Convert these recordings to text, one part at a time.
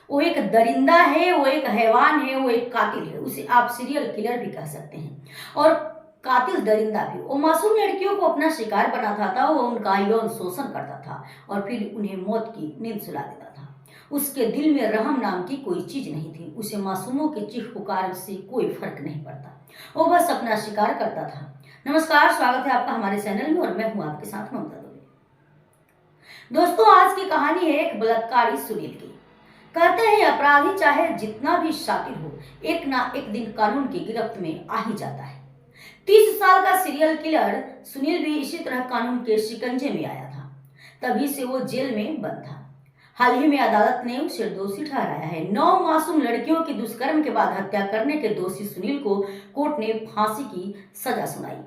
वो एक दरिंदा है, वो एक हैवान है, वो एक कातिल है। उसे आप सीरियल किलर भी कह सकते हैं और कातिल दरिंदा भी। वो मासूम लड़कियों को अपना शिकार बनाता था, वो उनका यौन शोषण करता था और फिर उन्हें मौत की नींद सुला देता था। उसके दिल में रहम नाम की कोई चीज नहीं थी। उसे मासूमों की चीख पुकार से कोई फर्क नहीं पड़ता, वो बस अपना शिकार करता था। नमस्कार, स्वागत है आपका हमारे चैनल में और मैं हूं आपके साथ ममता दुबे। दोस्तों, आज की कहानी है एक बलात्कारी सुनील की। कहते हैं अपराधी चाहे जितना भी शातिर हो, एक ना एक दिन कानून की गिरफ्त में आ ही जाता है। 30 साल का सीरियल किलर सुनील भी इसी तरह कानून के शिकंजे में आया था। तभी से वो जेल में बंद था। हाल ही में अदालत ने उसे दोषी ठहराया है। 9 मासूम लड़कियों की दुष्कर्म के बाद हत्या करने के दोषी सुनील को कोर्ट ने फांसी की सजा सुनाई।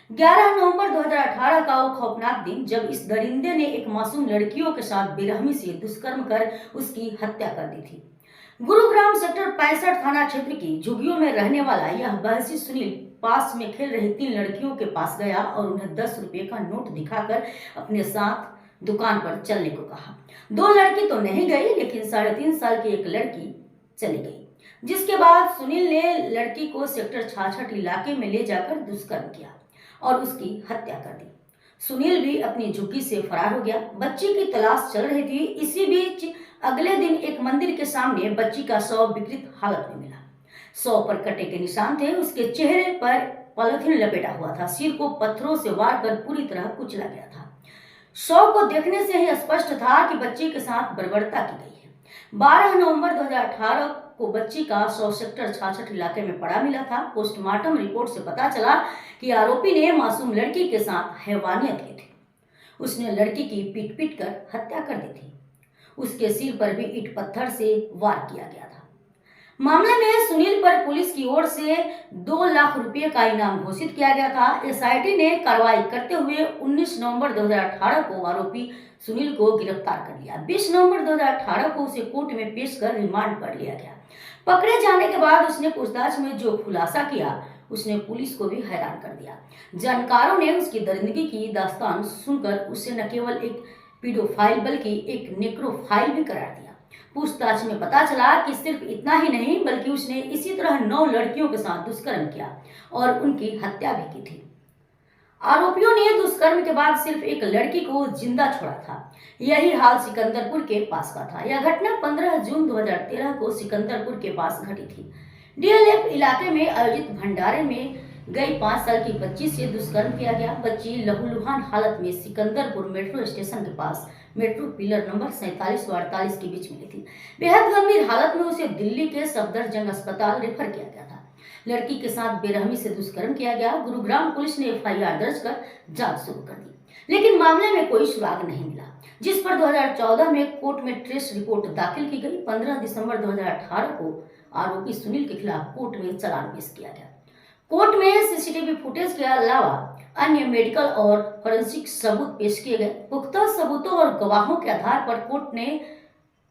11 नवंबर 2018 का वो खौफनाक दिन, जब इस दरिंदे ने एक मासूम लड़कियों के साथ बेरहमी से दुष्कर्म कर उसकी हत्या कर दी थी। गुरुग्राम सेक्टर 65 थाना क्षेत्र की झुग्गियों में रहने वाला यह बहसी सुनील पास में खेल रही 3 लड़कियों के पास गया और उन्हें 10 रुपए का नोट दिखाकर अपने साथ दुकान पर चलने को कहा। 2 लड़की तो नहीं गई, लेकिन 3.5 साल की एक लड़की चली गई, जिसके बाद सुनील ने लड़की को सेक्टर 66 इलाके में ले जाकर दुष्कर्म किया और उसकी हत्या कर दी। सुनील भी अपनी झुग्गी से फरार हो गया। बच्ची की तलाश चल रही थी। इसी बीच अगले दिन एक मंदिर के सामने बच्ची का शव विकृत हालत में मिला। शव पर कटे के निशान थे। उसके चेहरे पर पॉलिथीन लपेटा हुआ था। सिर को पत्थरों से वार कर पूरी तरह कुचला गया था। शव को देखने से ही स्पष्ट था कि बच्ची के साथ बर्बरता की गई है। 12 नवंबर 2018 को बच्ची का शव सेक्टर 66 इलाके में पड़ा मिला था। पोस्टमार्टम रिपोर्ट से पता चला कि आरोपी ने मासूम लड़की के साथ हैवानियत की थी। उसने लड़की की पीट पीट कर हत्या कर दी थी। उसके सिर पर भी ईंट पत्थर से वार किया गया था। मामले में सुनील पर पुलिस की ओर से 2 लाख रुपए का इनाम घोषित किया गया था। एसआईटी ने कार्रवाई करते हुए 19 नवंबर 2018 को आरोपी सुनील को गिरफ्तार कर लिया। 20 नवंबर 2018 को उसे कोर्ट में पेश कर रिमांड पर लिया गया। पकड़े जाने के बाद उसने पूछताछ में जो खुलासा किया, उसने पुलिस को भी हैरान कर दिया। जानकारों ने उसकी दरिंदगी की दास्तान सुनकर उसे न केवल एक पीडोफाइल बल्कि एक नेक्रोफाइल भी करार दिया। पूछताछ में पता चला कि सिर्फ इतना ही नहीं, बल्कि उसने इसी तरह 9 लड़कियों के साथ दुष्कर्म किया और उनकी हत्या भी की थी। आरोपियों ने दुष्कर्म के बाद सिर्फ एक लड़की को जिंदा छोड़ा था। यही हाल सिकंदरपुर के पास का था। यह घटना 15 जून 2013 को सिकंदरपुर के पास घटी थी। डीएलएफ इलाके में आयोजित भंडारे में गई 5 साल की बच्ची से दुष्कर्म किया गया। बच्ची लहूलुहान हालत में सिकंदरपुर मेट्रो स्टेशन के पास मेट्रो पिलर नंबर 47 व 48 के बीच मिली थी। बेहद गंभीर हालत में उसे दिल्ली के सफदरजंग अस्पताल रेफर किया गया था। लड़की के साथ बेरहमी से दुष्कर्म किया गया। गुरुग्राम पुलिस ने एफआईआर दर्ज कर जांच शुरू कर दी, लेकिन मामले में कोई सुराग नहीं मिला, जिस पर 2014 में कोर्ट में ट्रेस रिपोर्ट दाखिल की गई। 15 दिसंबर 2018 को आरोपी सुनील के खिलाफ कोर्ट में चालान पेश किया गया। कोर्ट में सीसीटीवी फुटेज के अलावा अन्य मेडिकल और फॉरेंसिक सबूत पेश किए गए। पुख्ता सबूतों और गवाहों के आधार पर कोर्ट ने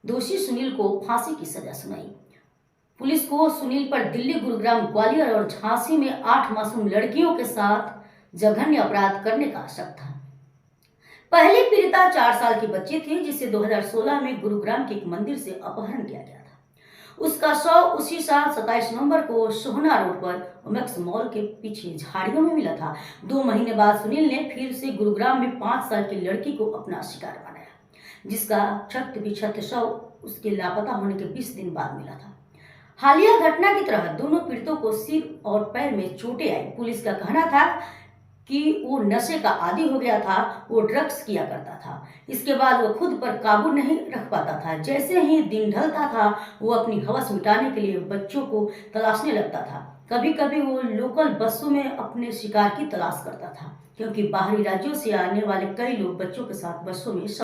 दोषी सुनील को फांसी की सजा सुनाई। पुलिस को सुनील पर दिल्ली, गुरुग्राम, ग्वालियर और झांसी में 8 मासूम लड़कियों के साथ जघन्य अपराध करने का शक था। पहली पीड़िता 4 साल की बच्ची थी, जिसे 2016 में गुरुग्राम के एक मंदिर से अपहरण किया गया था। उसका शव उसी साल 27 नवंबर को सोहना रोड पर ओमेक्स मॉल के पीछे झाड़ियों में मिला था। 2 महीने बाद सुनील ने फिर से गुरुग्राम में 5 साल की लड़की को अपना शिकार बनाया, जिसका क्षत विक्षत शव उसके लापता होने के 20 दिन बाद मिला था। हालिया घटना की तरह दोनों पीड़ितों को सिर और पैर में चोटें आई। पुलिस का कहना था कि वो नशे का आदी हो गया था, वो ड्रग्स किया करता था। इसके बाद वो खुद पर काबू नहीं रख पाता था। जैसे ही दिन ढलता था, वो अपनी हवस मिटाने के लिए बच्चों को तलाशने लगता था। कभी कभी वो लोकल बसों में अपने शिकार की तलाश करता था, क्योंकि बाहरी राज्यों से आने वाले कई लोग बच्चों के साथ बसों में